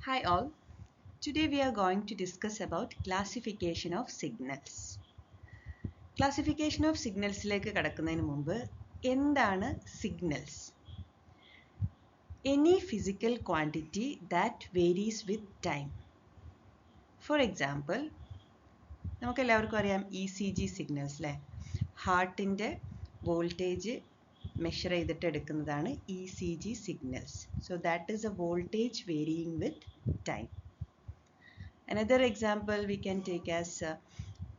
Hi all. Today we are going to discuss about classification of signals. Classification of signals like കടക്കുന്നതിന് മുമ്പ് എന്താണ് signals? Any physical quantity that varies with time. For example, നമുക്ക് എല്ലാവർക്കും അറിയാം ECG signals അല്ലേ? ഹാർട്ടിൻ്റെ voltage measure ചെയ്തിട്ട് എടുക്കുന്നതാണ് ECG signals. So that is a voltage varying with time. Another example we can take as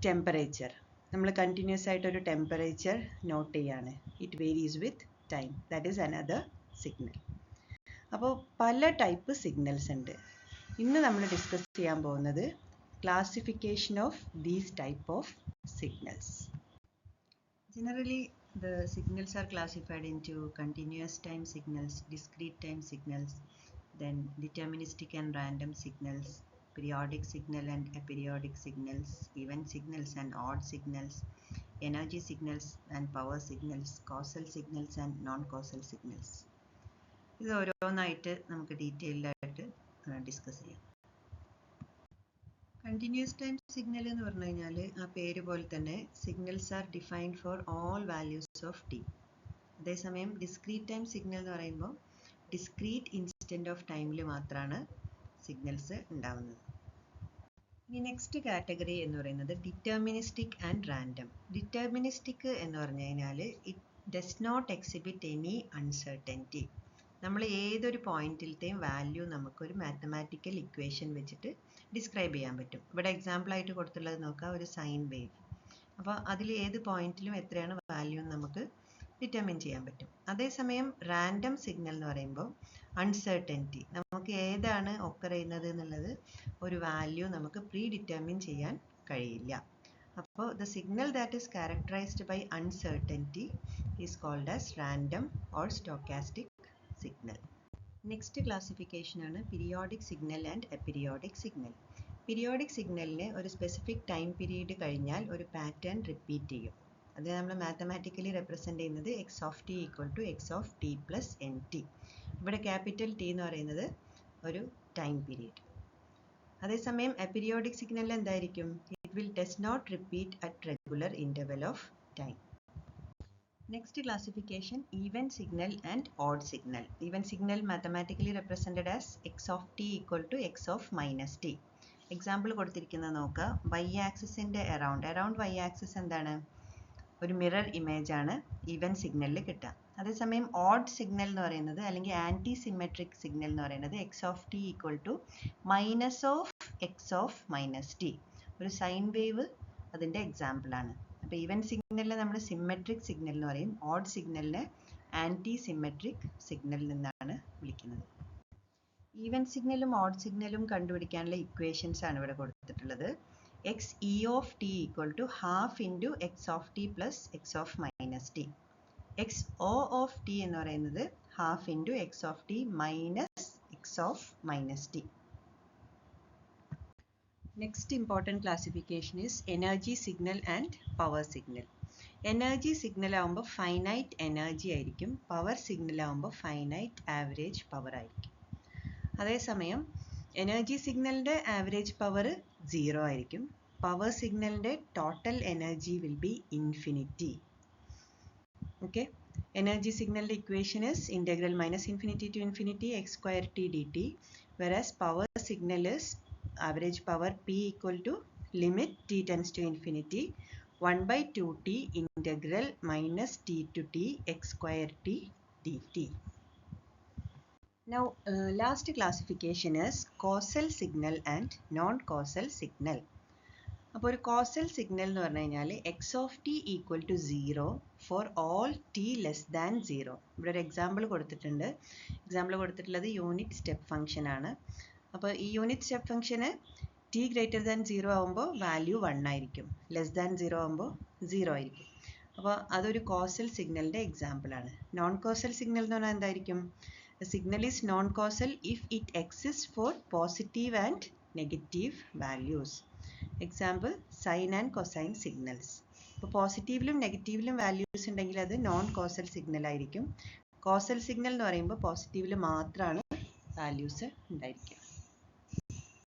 temperature. നമ്മൾ continuous ആയിട്ട് ഒരു ടെമ്പറേച്ചർ നോട്ട് ചെയ്യാണ്. It varies with time. That is another signal. അപ്പോൾ പല ടൈപ്പ് സിഗ്നൽസ് ഉണ്ട്. ഇന്ന് നമ്മൾ ഡിസ്കസ് ചെയ്യാൻ പോകുന്നത് classification of these type of signals. Generally, the signals are classified into continuous time signals, discrete time signals, then deterministic and random signals, periodic signal and aperiodic signals, even signals and odd signals, energy signals and power signals, causal signals and non-causal signals. ഇത് ഓരോന്നായിട്ട് നമുക്ക് detailed ആയിട്ട് discuss ചെയ്യാം. Continuous time signal എന്ന് പറഞ്ഞു കഴിഞ്ഞാൽ ആ പേര് പോലെ തന്നെ signals R defined for all values of T. അതേസമയം ഡിസ്ക്രീറ്റ് ടൈം സിഗ്നൽ എന്ന് പറയുമ്പോൾ ഡിസ്ക്രീറ്റ് ഇൻസ്റ്റന്റ് ഓഫ് ടൈമിൽ മാത്രമാണ് സിഗ്നൽസ് ഉണ്ടാവുന്നത്. ഇനി നെക്സ്റ്റ് കാറ്റഗറി എന്ന് പറയുന്നത് ഡിറ്റർമിനിസ്റ്റിക് ആൻഡ് റാൻഡം. ഡിറ്റർമിനിസ്റ്റിക് എന്ന് പറഞ്ഞു കഴിഞ്ഞാൽ it does not exhibit any uncertainty. നമ്മൾ ഏതൊരു പോയിന്റിലത്തെയും വാല്യൂ നമുക്കൊരു മാത്തമാറ്റിക്കൽ ഇക്വേഷൻ വെച്ചിട്ട് ഡിസ്ക്രൈബ് ചെയ്യാൻ പറ്റും. ഇവിടെ എക്സാമ്പിൾ ആയിട്ട് കൊടുത്തുള്ളത് നോക്കാം, ഒരു സൈൻ വേവ്. അപ്പോൾ അതിൽ ഏത് പോയിന്റിലും എത്രയാണ് വാല്യൂ നമുക്ക് ഡിറ്റർമിൻ ചെയ്യാൻ പറ്റും. അതേസമയം റാൻഡം സിഗ്നൽ എന്ന് പറയുമ്പോൾ അൺസർട്ടനിറ്റി, നമുക്ക് ഏതാണ് ഒക്കർ ചെയ്യുന്നത് എന്നുള്ളത് ഒരു വാല്യൂ നമുക്ക് പ്രീ ഡിറ്റർമിൻ ചെയ്യാൻ കഴിയില്ല. അപ്പോൾ the signal that is characterised by uncertainty is called as random or stochastic signal. Next classification ആണ് periodic signal and aperiodic signal. Periodic സിഗ്നലിന് ഒരു സ്പെസിഫിക് ടൈം പീരീഡ് കഴിഞ്ഞാൽ ഒരു പാറ്റേൺ റിപ്പീറ്റ് ചെയ്യും. അത് നമ്മൾ മാത്തമാറ്റിക്കലി റെപ്രസെൻ്റ് ചെയ്യുന്നത് X of T equal to X of T plus N T. ഇവിടെ ക്യാപിറ്റൽ ടി എന്ന് പറയുന്നത് ഒരു ടൈം പീരീഡ്. അതേസമയം അപീരിയോഡിക് സിഗ്നലിൽ എന്തായിരിക്കും? It will does not repeat at regular interval of time. Next classification, even signal and odd signal. Even signal mathematically represented as x of t equal to x of minus t. Example കൊടുത്തിരിക്കുന്നത് നോക്കുക, y ആക്സിസിൻ്റെ around y axis എന്താണ്? ഒരു mirror image ആണ് even സിഗ്നലിൽ കിട്ടുക. അതേസമയം odd signal എന്ന് പറയുന്നത് അല്ലെങ്കിൽ ആൻറ്റി സിമെട്രിക് സിഗ്നൽ എന്ന് പറയുന്നത് X of T equal to minus of X of minus T. ഒരു സൈൻ വേവ് അതിൻ്റെ എക്സാമ്പിളാണ്. അപ്പോൾ ഈവൻ സിഗ്നലിനെ നമ്മൾ സിമെട്രിക് സിഗ്നൽ എന്ന് പറയും, ഓഡ് സിഗ്നലിനെ ആൻറ്റി സിമെട്രിക് സിഗ്നൽ നിന്നാണ് വിളിക്കുന്നത്. ഈവൻ സിഗ്നലും ഓഡ് സിഗ്നലും കണ്ടുപിടിക്കാനുള്ള ഇക്വേഷൻസ് ആണ് ഇവിടെ കൊടുത്തിട്ടുള്ളത്. X E of T equal to half into X of T plus X of minus T. X O of T എന്ന് പറയുന്നത് half into X of T minus X of minus T. Next important classification is energy signal and power signal. Energy signal ആവുമ്പോൾ finite energy ആയിരിക്കും, power signal ആവുമ്പോൾ finite average power ആയിരിക്കും. അതേസമയം energy സിഗ്നലിൻ്റെ average power 0 ആയിരിക്കും, power സിഗ്നലിൻ്റെ total energy will be infinity. Okay, energy സിഗ്നലിൻ്റെ equation is integral minus infinity to infinity x square t dt, whereas power signal is average power P equal to limit t tends to infinity 1 by 2t integral minus t to t x square t dt. Now last classification is causal signal and non-causal signal. അപ്പോൾ ഒരു causal signal എന്ന് പറഞ്ഞു കഴിഞ്ഞാൽ X of T equal to 0 for all T less than 0. ഇവിടെ ഒരു example കൊടുത്തിട്ടുണ്ട്. Example കൊടുത്തിട്ടുള്ളത് unit step function ആണ്. അപ്പോൾ ഈ യൂണിറ്റ് സ്റ്റെപ്പ് ഫംഗ്ഷന് ടി ഗ്രേറ്റർ ദാൻ 0 ആകുമ്പോൾ വാല്യൂ 1 ആയിരിക്കും, ലെസ് ദാൻ 0 ആകുമ്പോൾ 0 ആയിരിക്കും. അപ്പോൾ അതൊരു കോസൽ സിഗ്നലിൻ്റെ എക്സാമ്പിളാണ്. നോൺ കോസൽ സിഗ്നൽ എന്ന് പറഞ്ഞാൽ എന്തായിരിക്കും? Signal is non causal if it exist for positive and negative values. Example sine and cosine signals. അപ്പോൾ പോസിറ്റീവിലും നെഗറ്റീവിലും വാല്യൂസ് ഉണ്ടെങ്കിൽ അത് നോൺ കോസൽ സിഗ്നൽ ആയിരിക്കും. കോസൽ സിഗ്നൽ എന്ന് പറയുമ്പോൾ പോസിറ്റീവിൽ മാത്രമാണ് വാല്യൂസ് ഉണ്ടായിരിക്കുക.